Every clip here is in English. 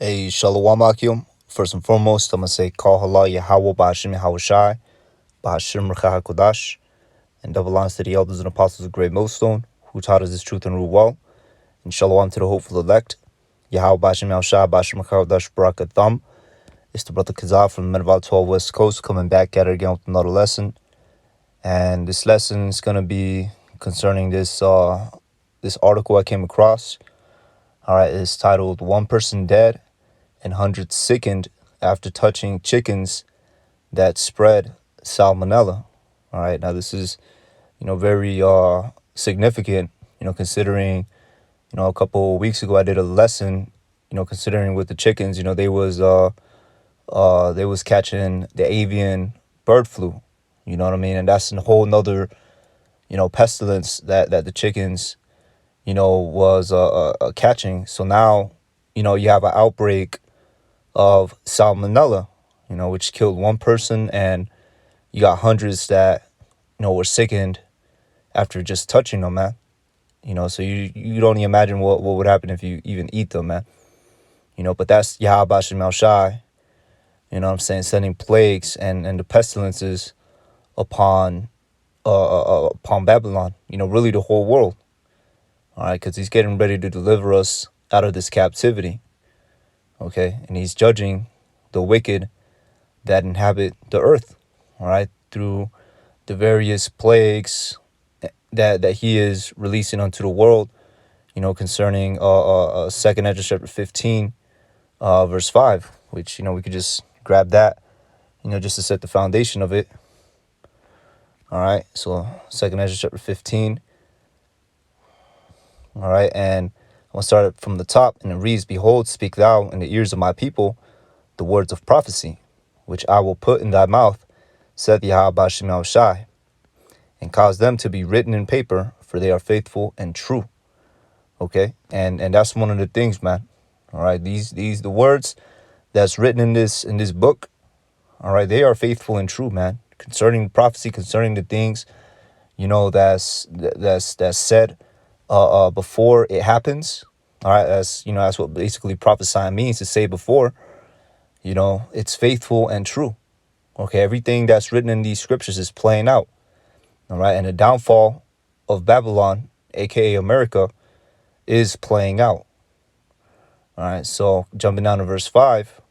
Hey, Shalom Akim. First and foremost, I'm going to say Call Halal Yahweh Ba'ashim Yahawashi, Ba'ashim Rechah HaKodash, and double honors to the elders and apostles of Great Millstone, who taught us this truth and rule well, and Shalom to the hopeful elect, Yahweh Ba'ashim Yahawashi, Ba'ashim Rechah HaKodash, Barakatham. It's the brother Kazal from the Medval 12 West Coast, coming back at it again with another lesson. And this lesson is going to be concerning this article I came across. All right, it's titled "One Person Dead and Hundreds Sickened After Touching Chickens That Spread Salmonella." All right, now this is, very significant, considering, a couple of weeks ago I did a lesson, considering with the chickens, they was catching the avian bird flu, you know what I mean? And that's a whole nother, pestilence that the chickens, was catching. So now, you have an outbreak of salmonella, which killed one person, and you got hundreds that, were sickened after just touching them, man. So you don't even imagine what would happen if you even eat them, man. But that's Yahweh Ba'ashim Yahawashi, sending plagues and the pestilences upon Babylon, really the whole world. All right, because he's getting ready to deliver us out of this captivity. Okay, and he's judging the wicked that inhabit the earth. All right, through the various plagues that he is releasing unto the world. Concerning 2nd Ezra chapter 15, verse 5, which we could just grab that, just to set the foundation of it. All right, so 2nd Ezra chapter 15. All right, and I'm going to start it from the top, and it reads, "Behold, speak thou in the ears of my people the words of prophecy, which I will put in thy mouth, saith Yahweh Ba'ashim Yahawashi, and cause them to be written in paper, for they are faithful and true." Okay, and that's one of the things, man. All right, these the words that's written in this book. All right, they are faithful and true, man. Concerning prophecy, concerning the things, that's said before it happens. All right, that's what basically prophesying means, to say before. It's faithful and true. Okay, everything that's written in these scriptures is playing out. All right, and the downfall of Babylon, aka America, is playing out. All right, so jumping down to verse 5,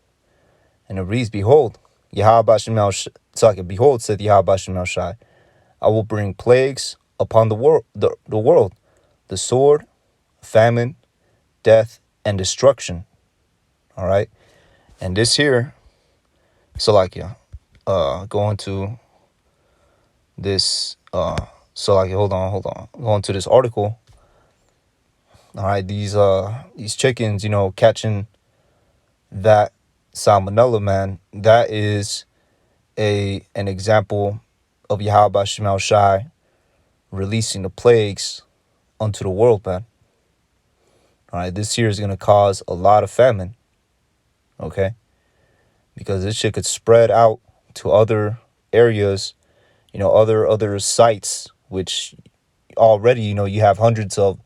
and it reads, "Behold, Yahweh Ba'ashim Yahawashi, behold, said Yahweh Ba'ashim Yahawashi, I will bring plagues upon the world, the sword, famine, death, and destruction." All right, and this here, going to this, hold on, going to this article. All right, these chickens, catching that salmonella, man, that is an example of Yahweh Ba'ashim Yahawashi releasing the plagues unto the world, man. All right, this year is going to cause a lot of famine, okay? Because this shit could spread out to other areas, other sites, which already, you have hundreds of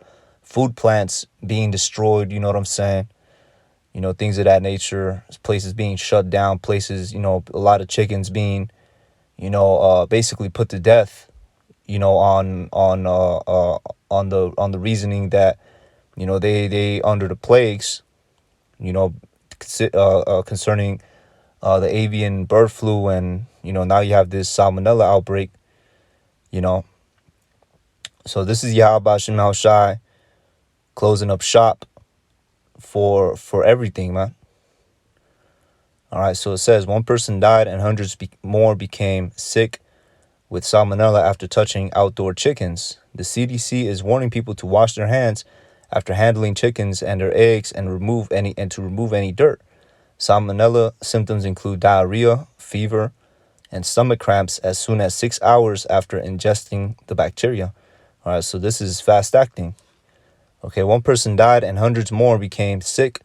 food plants being destroyed, you know what I'm saying? Things of that nature, places being shut down, places, a lot of chickens being, basically put to death, on the reasoning that, they under the plagues, concerning the avian bird flu, and now you have this salmonella outbreak. So this is Yahweh Ba'ashim Yahawashi closing up shop for everything, man. All right, so it says, "One person died and hundreds more became sick with salmonella after touching outdoor chickens. The CDC is warning people to wash their hands after handling chickens and their eggs, and to remove any dirt. Salmonella symptoms include diarrhea, fever, and stomach cramps as soon as 6 hours after ingesting the bacteria." All right, so this is fast acting. Okay, one person died and hundreds more became sick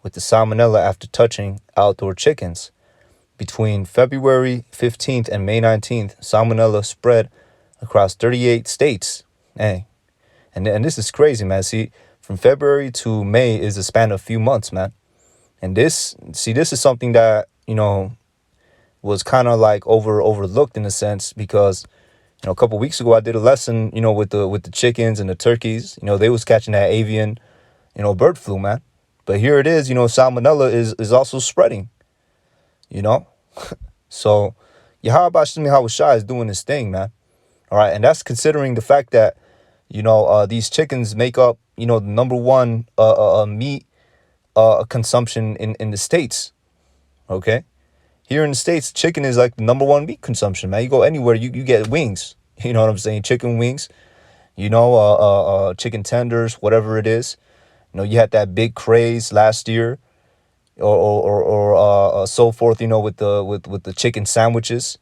with the salmonella after touching outdoor chickens. Between February 15th and May 19th, salmonella spread across 38 states. Hey, and this is crazy, man. See, from February to May is a span of a few months, man. And this is something that, was kind of like overlooked in a sense, because a couple weeks ago I did a lesson, with the chickens and the turkeys. They was catching that avian, bird flu, man. But here it is, salmonella is also spreading, you know. So Yahweh Shemi Hawashai is doing his thing, man. All right, and that's considering the fact that these chickens make up the number one meat consumption in the States. Okay, here in the States, chicken is like the number one meat consumption, man. You go anywhere, you get wings. You know what I'm saying? Chicken wings. Chicken tenders, whatever it is. You had that big craze last year, or so forth. With the chicken sandwiches.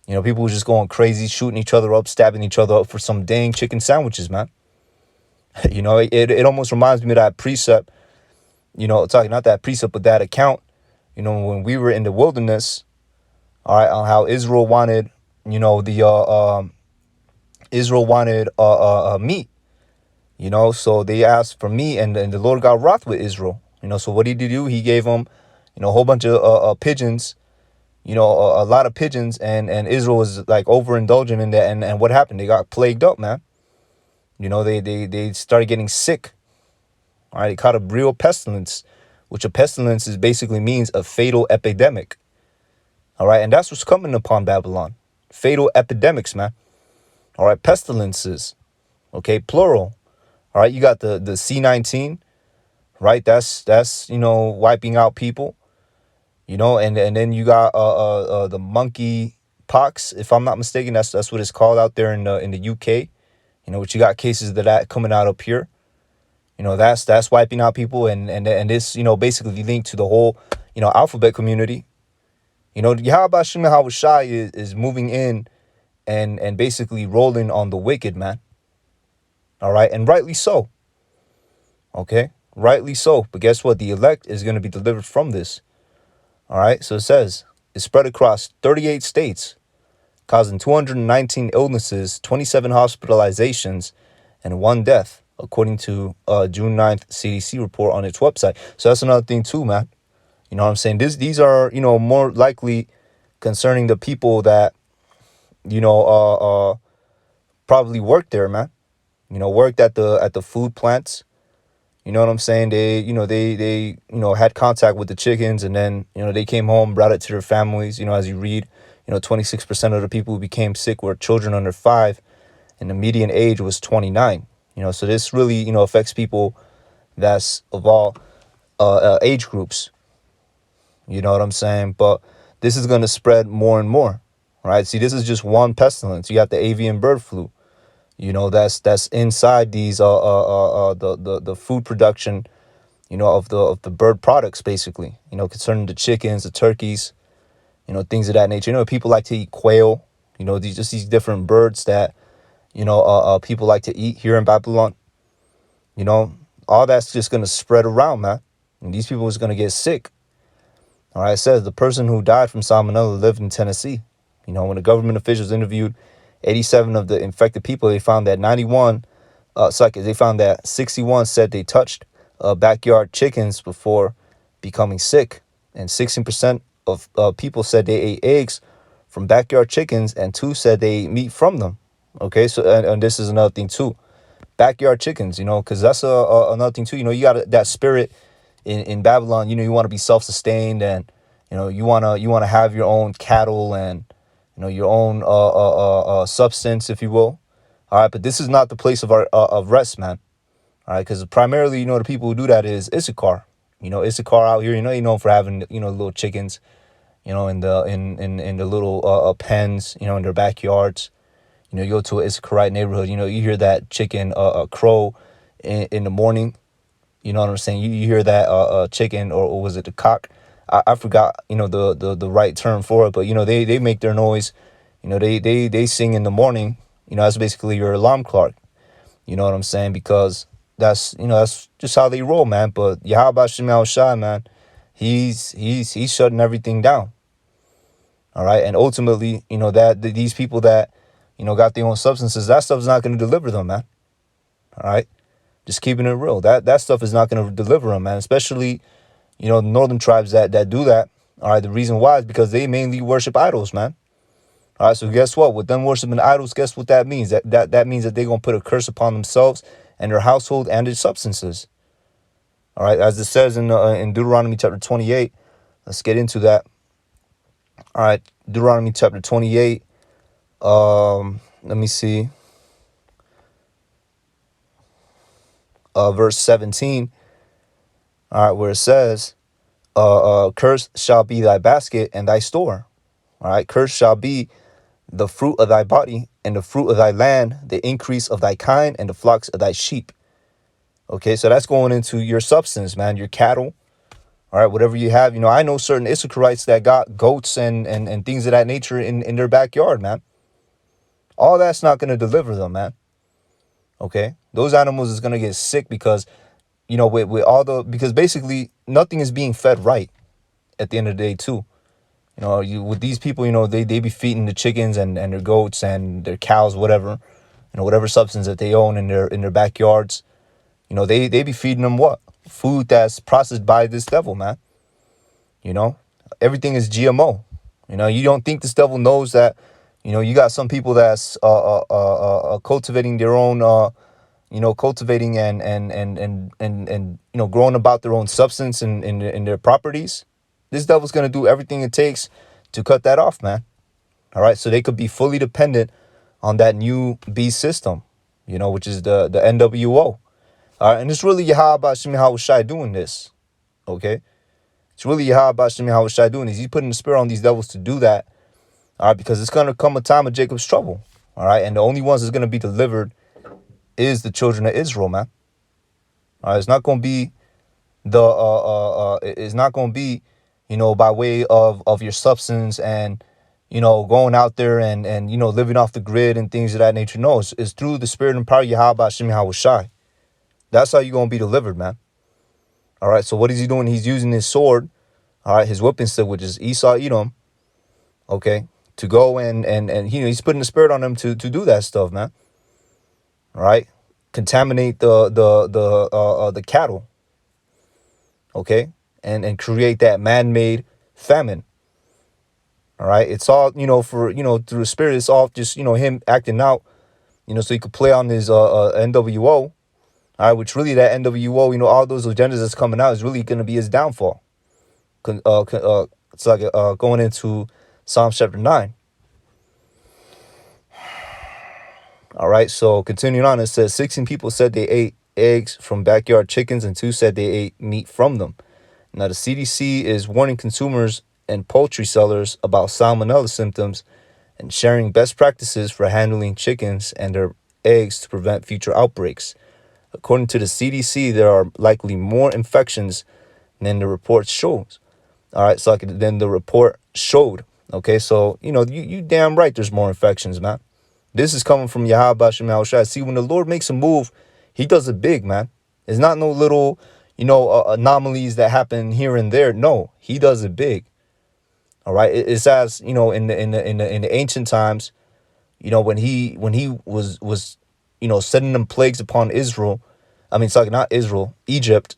People were just going crazy, shooting each other up, stabbing each other up for some dang chicken sandwiches, man. It almost reminds me of that precept. Talking not that precept, but that account. When we were in the wilderness, all right, on how Israel wanted, Israel wanted meat. So they asked for meat, and the Lord got wroth with Israel. So what did he do? He gave them, a whole bunch of pigeons. A lot of pigeons, and Israel was like overindulging in that, and what happened? They got plagued up, man. They started getting sick. All right, they caught a real pestilence, which a pestilence is basically means a fatal epidemic. All right, and that's what's coming upon Babylon. Fatal epidemics, man. All right, pestilences. Okay, plural. All right, you got the C-19, right? That's wiping out people. And then you got the monkey pox, if I'm not mistaken. That's what it's called out there in the UK. Which you got cases of that coming out up here. That's wiping out people, and this basically linked to the whole alphabet community. Yahweh Shem Hawashai is moving in and basically rolling on the wicked, man. All right, and rightly so. Okay, rightly so. But guess what? The elect is going to be delivered from this. All right, so it says it's spread across 38 states, causing 219 illnesses, 27 hospitalizations, and 1 death, according to June 9th CDC report on its website. So that's another thing too, man. You know what I'm saying? These are, more likely concerning the people that, probably worked there, man. Worked at the food plants. You know what I'm saying? They had contact with the chickens, and then, they came home, brought it to their families. As you read, 26% of the people who became sick were children under 5, and the median age was 29. So this really, affects people that's of all age groups. You know what I'm saying? But this is going to spread more and more, right? See, this is just one pestilence. You got the avian bird flu. That's inside these the food production, of the bird products, basically. Concerning the chickens, the turkeys, things of that nature. People like to eat quail. These different birds that people like to eat here in Babylon. All that's just gonna spread around, man. And these people is gonna get sick. All right, it says the person who died from salmonella lived in Tennessee. When the government officials interviewed 87 of the infected people, they found that 61 said they touched backyard chickens before becoming sick, and 16% of people said they ate eggs from backyard chickens, and 2 said they ate meat from them. Okay, so and this is another thing too, backyard chickens, because that's another thing too. You got that spirit in Babylon. You want to be self-sustained, and you wanna have your own cattle and your own substance, if you will. All right, but this is not the place of our of rest, man. All right, because primarily, the people who do that is Issachar. Issachar out here, known for having little chickens, in the little pens, in their backyards. You go to an Issacharite neighborhood, you hear that chicken crow in the morning. You know what I'm saying? You hear that chicken, or was it the cock? I forgot, the right term for it, but they make their noise. They sing in the morning. That's basically your alarm clock. You know what I'm saying? Because that's just how they roll, man. But Yahweh Shemal Shai, man, he's shutting everything down. All right, and ultimately, that these people that got their own substances, that stuff's not going to deliver them, man. All right, just keeping it real. That stuff is not going to deliver them, man. Especially, the northern tribes that do that. All right, the reason why is because they mainly worship idols, man. All right, so guess what? With them worshiping idols, guess what that means? That means that they're going to put a curse upon themselves and their household and their substances. All right, as it says in Deuteronomy chapter 28. Let's get into that. All right, Deuteronomy chapter 28. Let me see. Verse 17. All right, where it says, cursed shall be thy basket and thy store. All right, cursed shall be the fruit of thy body and the fruit of thy land, the increase of thy kind and the flocks of thy sheep. Okay, so that's going into your substance, man, your cattle. All right, whatever you have. I know certain Issacharites that got goats and things of that nature in their backyard, man. All that's not going to deliver them, man. Okay, those animals is going to get sick because, with all because basically nothing is being fed right at the end of the day, too. With these people, they be feeding the chickens and their goats and their cows, whatever, whatever substance that they own in their backyards. They be feeding them what? Food that's processed by this devil, man. Everything is GMO. You don't think this devil knows that, you got some people that's cultivating their own, cultivating and growing about their own substance in their properties. This devil's going to do everything it takes to cut that off, man. All right. So they could be fully dependent on that new beast system, which is the NWO. All right. And it's really Yahweh Bashim Yahushai doing this. Okay. It's really Yahweh Bashim Yahushai doing this. He's putting the spirit on these devils to do that. All right. Because it's going to come a time of Jacob's trouble. All right. And the only ones that's going to be delivered is the children of Israel, man. All right. It's not going to be it's not going to be, by way of your substance and, going out there and living off the grid and things of that nature. No, it's through the spirit and power of Yahweh Hashem Yahushai. That's how you're going to be delivered, man. All right. So what is he doing? He's using his sword. All right. His whipping stick, which is Esau Edom. Okay. To go and he's putting the spirit on them to do that stuff, man. All right. Contaminate the cattle. Okay. And create that man-made famine. All right. It's all, through the spirit, it's all just, him acting out, so he could play on his NWO. All right. Which really that NWO, all those agendas that's coming out is really going to be his downfall. It's like going into Psalm chapter 9. All right. So continuing on, it says 16 people said they ate eggs from backyard chickens and 2 said they ate meat from them. Now, the CDC is warning consumers and poultry sellers about salmonella symptoms and sharing best practices for handling chickens and their eggs to prevent future outbreaks. According to the CDC, there are likely more infections than the report shows. All right, so then the report showed. Okay, so, you damn right there's more infections, man. This is coming from Yahweh Bashim Yahushai. See, when the Lord makes a move, he does it big, man. It's not no little, anomalies that happen here and there. No, he does it big. All right. It's as, in the ancient times, when he was, sending them plagues upon Israel. I mean, sorry, not Israel, Egypt.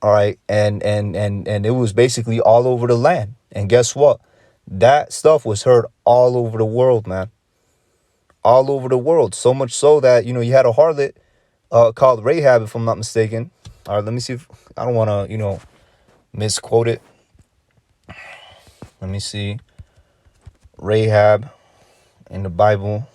All right. And it was basically all over the land. And guess what? That stuff was heard all over the world, man. All over the world. So much so that, you had a harlot called Rahab, if I'm not mistaken. All right, let me see if I don't want to, misquote it. Let me see. Rahab in the Bible.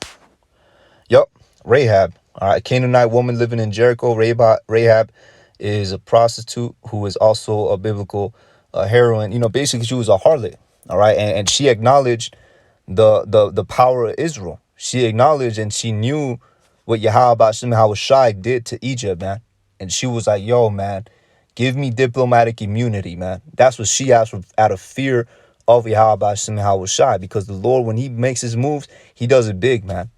Yup, Rahab. All right, Canaanite woman living in Jericho. Rahab is a prostitute who is also a biblical heroine. Basically she was a harlot. All right, and she acknowledged the power of Israel. She acknowledged and she knew what Yahweh Bashim Yahushai did to Egypt, man. And she was like, yo, man, give me diplomatic immunity, man. That's what she asked for out of fear of Yahweh Bashim Yahushai. Because the Lord, when he makes his moves, he does it big, man.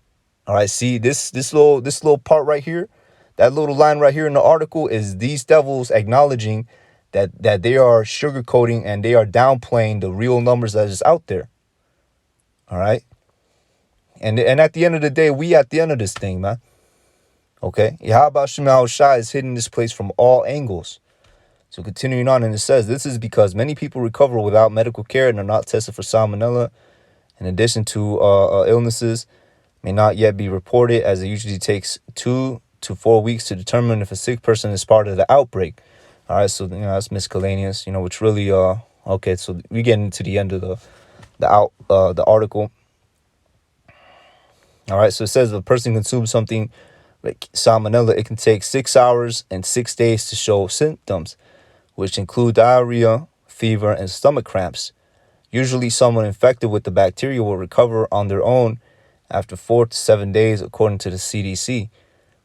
All right, see, this little part right here, that little line right here in the article is these devils acknowledging that they are sugarcoating and they are downplaying the real numbers that is out there. All right. And at the end of the day, we at the end of this thing, man. Okay. Yahweh Shai is hitting this place from all angles. So continuing on, and it says, this is because many people recover without medical care and are not tested for salmonella. In addition to illnesses may not yet be reported, as it usually takes 2 to 4 weeks to determine if a sick person is part of the outbreak. All right, so that's miscellaneous, which really okay. So we get into the end of the article. All right, so it says if a person consumes something like salmonella, it can take 6 hours and 6 days to show symptoms, which include diarrhea, fever, and stomach cramps. Usually, someone infected with the bacteria will recover on their own after 4 to 7 days, according to the CDC.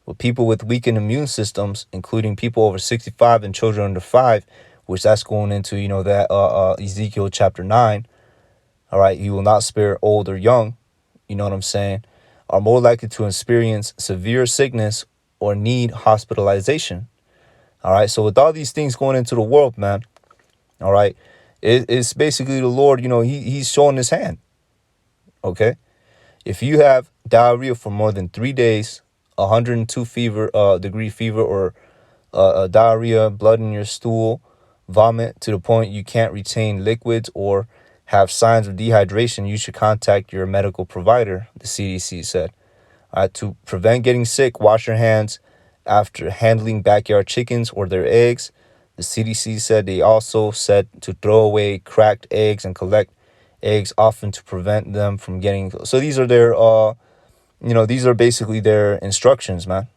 With people with weakened immune systems, including people over 65 and children under 5, which that's going into, that Ezekiel chapter 9. All right, he will not spare old or young, you know what I'm saying, are more likely to experience severe sickness or need hospitalization. All right, so with all these things going into the world, man, all right, it's basically the Lord, he's showing his hand. Okay. If you have diarrhea for more than 3 days, 102 degree fever, or diarrhea, blood in your stool, vomit to the point you can't retain liquids, or have signs of dehydration, you should contact your medical provider, the CDC said. To prevent getting sick, wash your hands after handling backyard chickens or their eggs. The CDC said they also said to throw away cracked eggs and collect eggs often to prevent them from getting. So these are their, these are basically their instructions, man.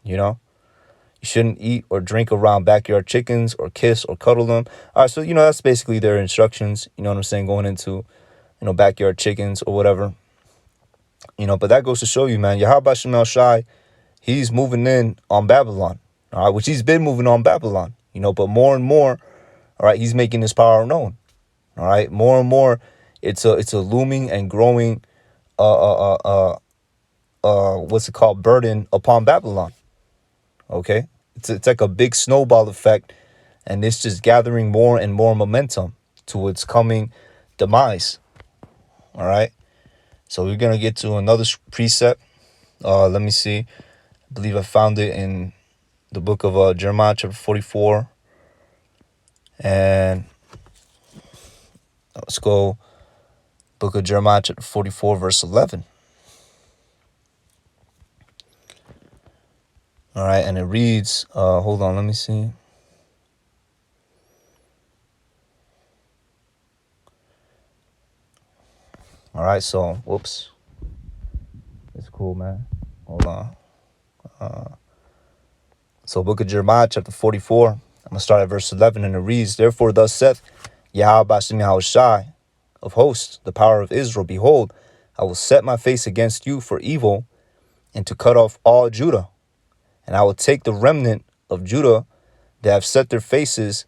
You shouldn't eat or drink around backyard chickens or kiss or cuddle them. All right, so, that's basically their instructions, you know what I'm saying, going into, backyard chickens or whatever. But that goes to show you, man, Yahweh Shemel Shai, he's moving in on Babylon, all right, which he's been moving on Babylon, but more and more, all right, he's making his power known, all right, more and more, it's a looming and growing, what's it called, burden upon Babylon, okay, it's like a big snowball effect, and it's just gathering more and more momentum to its coming demise, all right, so we're gonna get to another precept. Let me see. I believe I found it in the book of Jeremiah chapter 44. And let's go book of Jeremiah chapter 44, verse 11. All right, and it reads, hold on, let me see. All right, so, whoops. It's cool, man. Hold on. So book of Jeremiah chapter 44, I'm going to start at verse 11, and it reads, therefore thus saith Yahweh Bashem Yahushai of hosts, the power of Israel, behold, I will set my face against you for evil, and to cut off all Judah. And I will take the remnant of Judah that have set their faces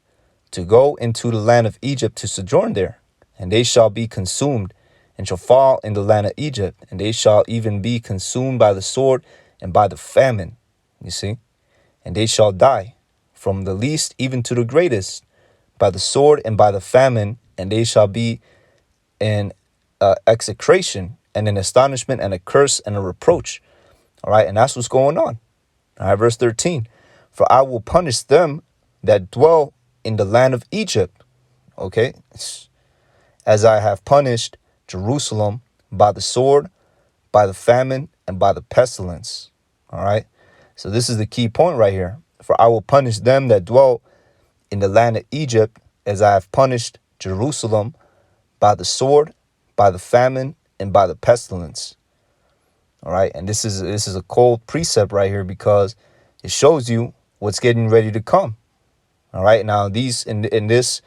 to go into the land of Egypt to sojourn there. And they shall be consumed, and shall fall in the land of Egypt. And they shall even be consumed by the sword and by the famine. You see? And they shall die, from the least even to the greatest, by the sword and by the famine. And they shall be in execration and in astonishment and a curse and a reproach. All right, and that's what's going on. All right, verse 13. For I will punish them that dwell in the land of Egypt. Okay, as I have punished Jerusalem by the sword, by the famine, and by the pestilence. All right. So this is the key point right here. For I will punish them that dwell in the land of Egypt, as I have punished Jerusalem by the sword, by the famine, and by the pestilence. All right. And this is a cold precept right here, because it shows you what's getting ready to come. All right. Now, these in this,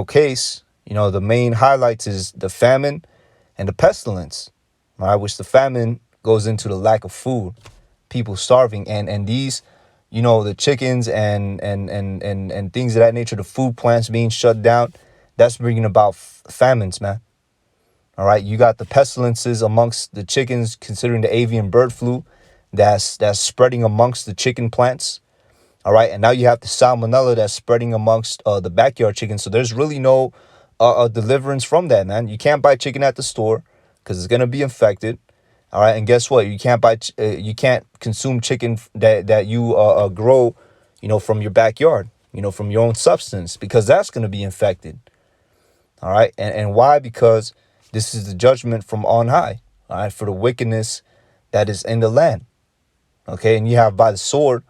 case, the main highlights is the famine and the pestilence. All right. Which the famine goes into the lack of food, people starving, and these, the chickens and things of that nature, the food plants being shut down. That's bringing about famines, man. All right, you got the pestilences amongst the chickens, considering the avian bird flu that's spreading amongst the chicken plants. All right, and now you have the salmonella that's spreading amongst the backyard chickens. So there's really no deliverance from that, man. You can't buy chicken at the store because it's gonna be infected. All right, and guess what? You can't you can't consume chicken that you grow, from your backyard. from your own substance, because that's going to be infected. All right. And why? Because this is the judgment from on high. All right. For the wickedness that is in the land. Okay. And you have by the sword.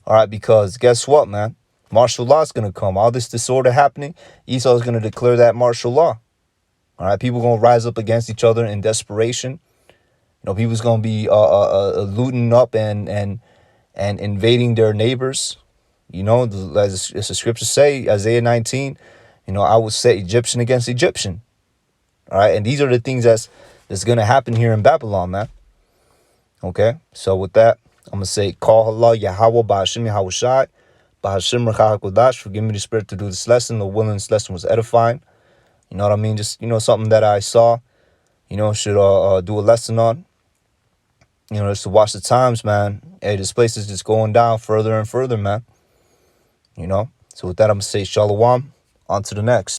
All right. Because guess what, man? Martial law is going to come. All this disorder happening. Esau is going to declare that martial law. All right. People going to rise up against each other in desperation. People's going to be looting up and invading their neighbors. As the scriptures say, Isaiah 19, I will set Egyptian against Egyptian. All right. And these are the things that's going to happen here in Babylon, man. Okay. So with that, I'm going to say, call Allah, Yahweh, Ba'ashim, Yahweh Shai, Ba'ashim, Rakha Kodash, for giving me the spirit to do this lesson. The willing this lesson was edifying. You know what I mean? Just, something that I saw, should do a lesson on. Just to watch the times, man. Hey, this place is just going down further and further, man. So with that, I'm going to say shalom. On to the next.